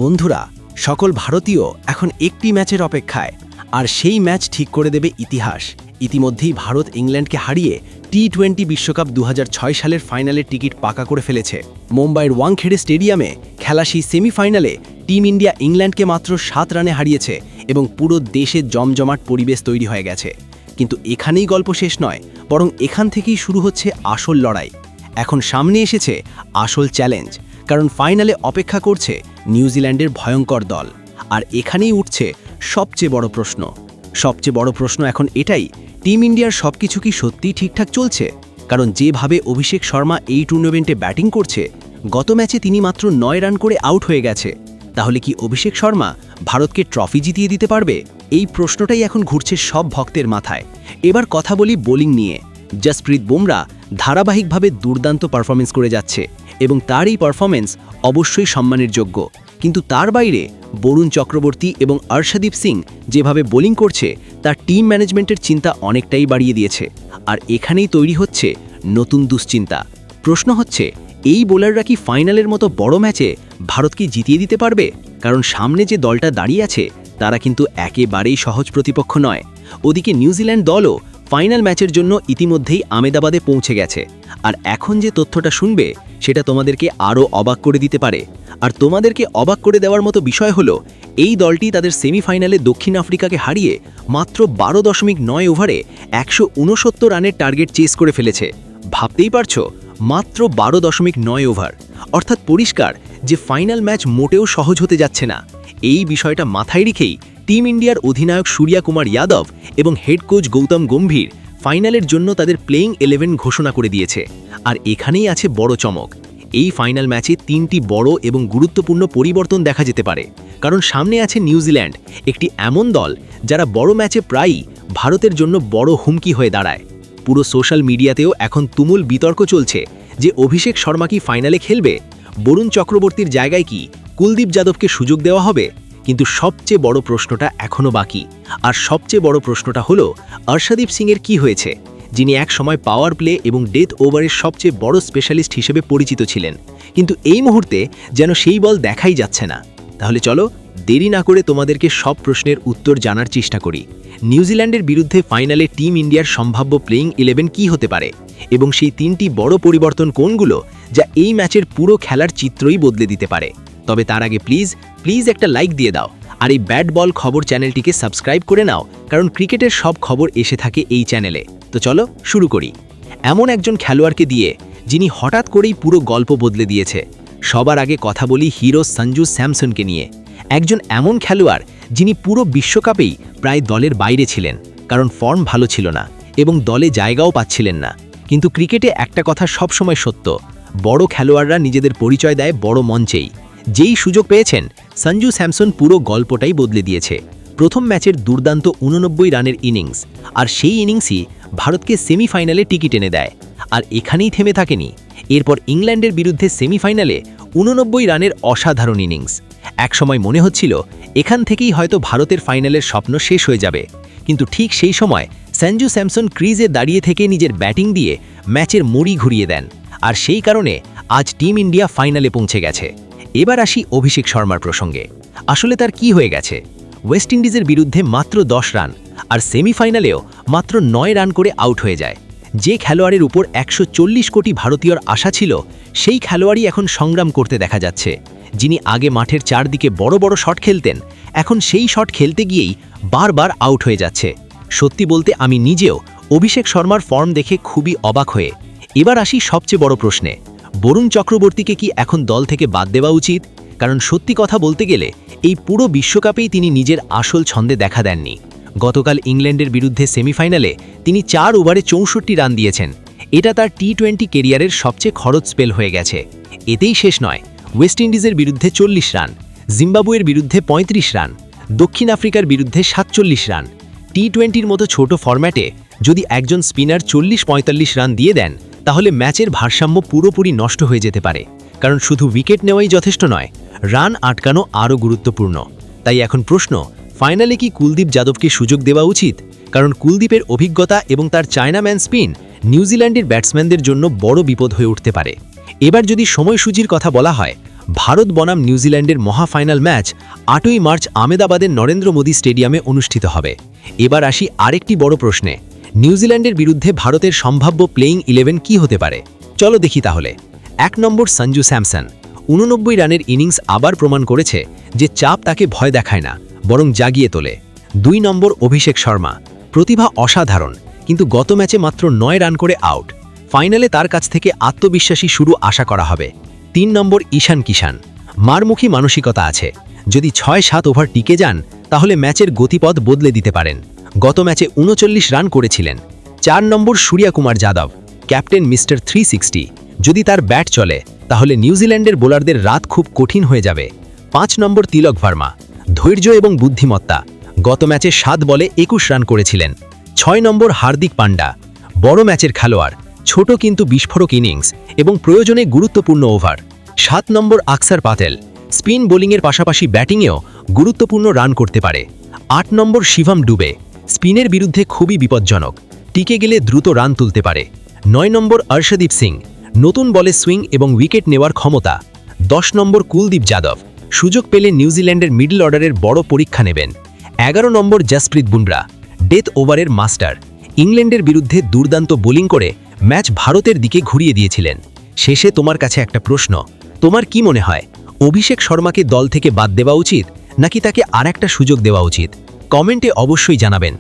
বন্ধুরা, সকল ভারতীয় এখন একটি ম্যাচের অপেক্ষায়, আর সেই ম্যাচ ঠিক করে দেবে ইতিহাস। ইতিমধ্যেই ভারত ইংল্যান্ডকে হারিয়ে টি-20 বিশ্বকাপ 2006 সালের ফাইনালের টিকিট পাকা করে ফেলেছে। মুম্বাইয়ের ওয়াংখেড়ে স্টেডিয়ামে খেলা সেই সেমিফাইনালে টিম ইন্ডিয়া ইংল্যান্ডকে মাত্র 7 রানে হারিয়েছে এবং পুরো দেশে জমজমাট পরিবেশ তৈরি হয়ে গেছে। কিন্তু এখানেই গল্প শেষ নয়, বরং এখান থেকেই শুরু হচ্ছে আসল লড়াই। এখন সামনে এসেছে আসল চ্যালেঞ্জ, কারণ ফাইনালে অপেক্ষা করছে নিউজিল্যান্ডের ভয়ঙ্কর দল। আর এখানেই উঠছে সবচেয়ে বড় প্রশ্ন এখন এটাই, টিম ইন্ডিয়ার সবকিছু কি সত্যিই ঠিকঠাক চলছে? কারণ যেভাবে অভিষেক শর্মা এই টুর্নামেন্টে ব্যাটিং করছে, গত ম্যাচে তিনি মাত্র 9 রান করে আউট হয়ে গেছে। তাহলে কি অভিষেক শর্মা ভারতকে ট্রফি জিতিয়ে দিতে পারবে? এই প্রশ্নটাই এখন ঘুরছে সব ভক্তের মাথায়। এবার কথা বলি বোলিং নিয়ে। জসপ্রীত বুমরা ধারাবাহিকভাবে দুর্দান্ত পারফরমেন্স করে যাচ্ছে এবং তার এই পারফরমেন্স অবশ্যই সম্মানের যোগ্য। কিন্তু তার বাইরে বরুণ চক্রবর্তী এবং অর্শদীপ সিং যেভাবে বোলিং করছে, তার টিম ম্যানেজমেন্টের চিন্তা অনেকটাই বাড়িয়ে দিয়েছে। আর এখানেই তৈরি হচ্ছে নতুন দুশ্চিন্তা। প্রশ্ন হচ্ছে, এই বোলাররা কি ফাইনালের মতো বড় ম্যাচে ভারতকে জিতিয়ে দিতে পারবে? কারণ সামনে যে দলটা দাঁড়িয়ে আছে, তারা কিন্তু একেবারেই সহজ প্রতিপক্ষ নয়। ওদিকে নিউজিল্যান্ড দলও ফাইনাল ম্যাচের জন্য ইতিমধ্যেই আমেদাবাদে পৌঁছে গেছে। আর এখন যে তথ্যটা শুনবে, সেটা তোমাদেরকে আরও অবাক করে দিতে পারে। আর তোমাদেরকে অবাক করে দেওয়ার মতো বিষয় হলো, এই দলটি তাদের সেমিফাইনালে দক্ষিণ আফ্রিকাকে হারিয়ে মাত্র 12.9 ওভারে 169 রানের টার্গেট চেস করে ফেলেছে। ভাবতেই পারছো, মাত্র 12.9 ওভার। অর্থাৎ পরিষ্কার যে ফাইনাল ম্যাচ মোটেও সহজ হতে যাচ্ছে না। এই বিষয়টা মাথায় রেখেই টিম ইন্ডিয়ার অধিনায়ক সূর্যা কুমার যাদব এবং হেড কোচ গৌতম গম্ভীর ফাইনালের জন্য তাদের প্লেইং 11 ঘোষণা করে দিয়েছে। আর এখানেই আছে বড় চমক। এই ফাইনাল ম্যাচে 3টি বড় এবং গুরুত্বপূর্ণ পরিবর্তন দেখা যেতে পারে। কারণ সামনে আছে নিউজিল্যান্ড, একটি এমন দল যারা বড় ম্যাচে প্রায়ই ভারতের জন্য বড় হুমকি হয়ে দাঁড়ায়। পুরো সোশ্যাল মিডিয়াতেও এখন তুমুল বিতর্ক চলছে যে অভিষেক শর্মা কি ফাইনালে খেলবে, বরুণ চক্রবর্তীর জায়গায় কি কুলদীপ যাদবকে সুযোগ দেওয়া হবে। কিন্তু সবচেয়ে বড় প্রশ্নটা এখনও বাকি। আর সবচেয়ে বড় প্রশ্নটা হলো, অর্শদীপ সিংয়ের কি হয়েছে, যিনি এক সময় পাওয়ার প্লে এবং ডেথ ওভারের সবচেয়ে বড় স্পেশালিস্ট হিসেবে পরিচিত ছিলেন। কিন্তু এই মুহূর্তে যেন সেই বল দেখাই যাচ্ছে না। তাহলে চলো দেরি না করে তোমাদেরকে সব প্রশ্নের উত্তর জানার চেষ্টা করি। নিউজিল্যান্ডের বিরুদ্ধে ফাইনালে টিম ইন্ডিয়ার সম্ভাব্য প্লেইং 11 কি হতে পারে, এবং সেই 3টি বড় পরিবর্তন কোনগুলো, যা এই ম্যাচের পুরো খেলার চিত্রই বদলে দিতে পারে। তবে তার আগে প্লিজ একটা লাইক দিয়ে দাও, আর এই ব্যাট বল খবর চ্যানেলটিকে সাবস্ক্রাইব করে নাও, কারণ ক্রিকেটের সব খবর এসে থাকে এই চ্যানেলে। তো চলো শুরু করি। এমন একজন খেলোয়াড়কে দিয়ে, যিনি হঠাৎ করেই পুরো গল্প বদলে দিয়েছে। সবার আগে কথা বলি হিরো সঞ্জু স্যামসনকে নিয়ে। একজন এমন খেলোয়াড় যিনি পুরো বিশ্বকাপেই প্রায় দলের বাইরে ছিলেন, কারণ ফর্ম ভালো ছিল না এবং দলে জায়গাও পাচ্ছিলেন না। কিন্তু ক্রিকেটে একটা কথা সবসময় সত্য, বড় খেলোয়াড়রা নিজেদের পরিচয় দেয় বড় মঞ্চেই। যেই সুযোগ পেয়েছেন, সঞ্জু স্যামসন পুরো গল্পটাই বদলে দিয়েছে। প্রথম ম্যাচের দুর্দান্ত 89 রানের ইনিংস, আর সেই ইনিংসই ভারতকে সেমিফাইনালে টিকিট এনে দেয়। আর এখানেই থেমে থাকেনি। এরপর ইংল্যান্ডের বিরুদ্ধে সেমিফাইনালে 89 রানের অসাধারণ ইনিংস। একসময় মনে হচ্ছিল এখান থেকেই হয়তো ভারতের ফাইনালের স্বপ্ন শেষ হয়ে যাবে। কিন্তু ঠিক সেই সময় সঞ্জু স্যামসন ক্রিজে দাঁড়িয়ে থেকে নিজের ব্যাটিং দিয়ে ম্যাচের মুড়ি ঘুরিয়ে দেন। আর সেই কারণে আজ টিম ইন্ডিয়া ফাইনালে পৌঁছে গেছে। এবার আসি অভিষেক শর্মার প্রসঙ্গে। আসলে তার কি হয়ে গেছে? ওয়েস্ট ইন্ডিজের বিরুদ্ধে মাত্র 10 রান, আর সেমিফাইনালেও মাত্র 9 রান করে আউট হয়ে যায়। যে খেলোয়াড়ের উপর 140 কোটি ভারতীয়র আশা ছিল, সেই খেলোয়াড়ই এখন সংগ্রাম করতে দেখা যাচ্ছে। যিনি আগে মাঠের চারদিকে বড় বড় শট খেলতেন, এখন সেই শট খেলতে গিয়েই বারবার আউট হয়ে যাচ্ছে। সত্যি বলতে আমি নিজেও অভিষেক শর্মার ফর্ম দেখে খুবই অবাক হয়ে। এবার আসি সবচেয়ে বড় প্রশ্নে, বরুণ চক্রবর্তীকে কি এখন দল থেকে বাদ দেওয়া উচিত? কারণ সত্যি কথা বলতে গেলে এই পুরো বিশ্বকাপেই তিনি নিজের আসল ছন্দে দেখা দেননি। গতকাল ইংল্যান্ডের বিরুদ্ধে সেমিফাইনালে তিনি 4 ওভারে 64 রান দিয়েছেন। এটা তার টি-20 কেরিয়ারের সবচেয়ে খরচ স্পেল হয়ে গেছে। এতেই শেষ নয়, ওয়েস্ট ইন্ডিজের বিরুদ্ধে 40 রান, জিম্বাবুয়ের বিরুদ্ধে 35 রান, দক্ষিণ আফ্রিকার বিরুদ্ধে 47 রান। টি-20-র মতো ছোট ফরম্যাটে যদি একজন স্পিনার 40-45 রান দিয়ে দেন, তাহলে ম্যাচের ভারসাম্য পুরোপুরি নষ্ট হয়ে যেতে পারে। কারণ শুধু উইকেট নেওয়াই যথেষ্ট নয়, রান আটকানো আরও গুরুত্বপূর্ণ। তাই এখন প্রশ্ন, ফাইনালে কি কুলদীপ যাদবকে সুযোগ দেওয়া উচিত? কারণ কুলদীপের অভিজ্ঞতা এবং তার চায়নাম্যান স্পিন নিউজিল্যান্ডের ব্যাটসম্যানদের জন্য বড় বিপদ হয়ে উঠতে পারে। এবার যদি সময়সূচির কথা বলা হয়, ভারত বনাম নিউজিল্যান্ডের মহাফাইনাল ম্যাচ 8ই মার্চ আহমেদাবাদের নরেন্দ্র মোদী স্টেডিয়ামে অনুষ্ঠিত হবে। এবার আসি আরেকটি বড় প্রশ্নে, নিউজিল্যান্ডের বিরুদ্ধে ভারতের সম্ভাব্য প্লেইং 11 কি হতে পারে? চলো দেখি তাহলে। 1 নম্বর সঞ্জু স্যামসন। 89 রানের ইনিংস আবার প্রমাণ করেছে যে চাপ তাকে ভয় দেখায় না, বরং জাগিয়ে তোলে। 2 নম্বর অভিষেক শর্মা। প্রতিভা অসাধারণ, কিন্তু গত ম্যাচে মাত্র 9 রান করে আউট। ফাইনালে তার কাছ থেকে আত্মবিশ্বাসী শুরু আশা করা হবে। 3 নম্বর ঈশান কিষান। মারমুখী মানসিকতা আছে, যদি 6-7 ওভার টিকে যান তাহলে ম্যাচের গতিপথ বদলে দিতে পারেন। গত ম্যাচে 39 রান করেছিলেন। 4 নম্বর সূর্যকুমার যাদব, ক্যাপ্টেন মিস্টার 360। যদি তার ব্যাট চলে তাহলে নিউজিল্যান্ডের বোলারদের রাত খুব কঠিন হয়ে যাবে। 5 নম্বর তিলক ভার্মা, ধৈর্য এবং বুদ্ধিমত্তা। গত ম্যাচে 7 বলে 21 রান করেছিলেন। 6 নম্বর হার্দিক পান্ডা, বড় ম্যাচের খেলোয়াড়, ছোট কিন্তু বিস্ফোরক ইনিংস এবং প্রয়োজনে গুরুত্বপূর্ণ ওভার। 7 নম্বর আকসার পাতেল, স্পিন বোলিংয়ের পাশাপাশি ব্যাটিংয়েও গুরুত্বপূর্ণ রান করতে পারে। 8 নম্বর শিবম ডুবে, স্পিনের বিরুদ্ধে খুবই বিপজ্জনক, টিকে গেলে দ্রুত রান তুলতে পারে। 9 নম্বর অর্শদীপ সিং, নতুন বলে সুইং এবং উইকেট নেওয়ার ক্ষমতা। 10 নম্বর কুলদীপ যাদব, সুযোগ পেলে নিউজিল্যান্ডের মিডল অর্ডারের বড় পরীক্ষা নেবেন। 11 নম্বর জসপ্রীত বুমরা, ডেথ ওভারের মাস্টার, ইংল্যান্ডের বিরুদ্ধে দুর্দান্ত বোলিং করে ম্যাচ ভারতের দিকে ঘুরিয়ে দিয়েছিলেন। শেষে তোমার কাছে একটা প্রশ্ন, তোমার কি মনে হয় অভিষেক শর্মাকে দল থেকে বাদ দেওয়া উচিত নাকি তাকে আরেকটা সুযোগ দেওয়া উচিত? কমেন্টে অবশ্যই জানাবেন।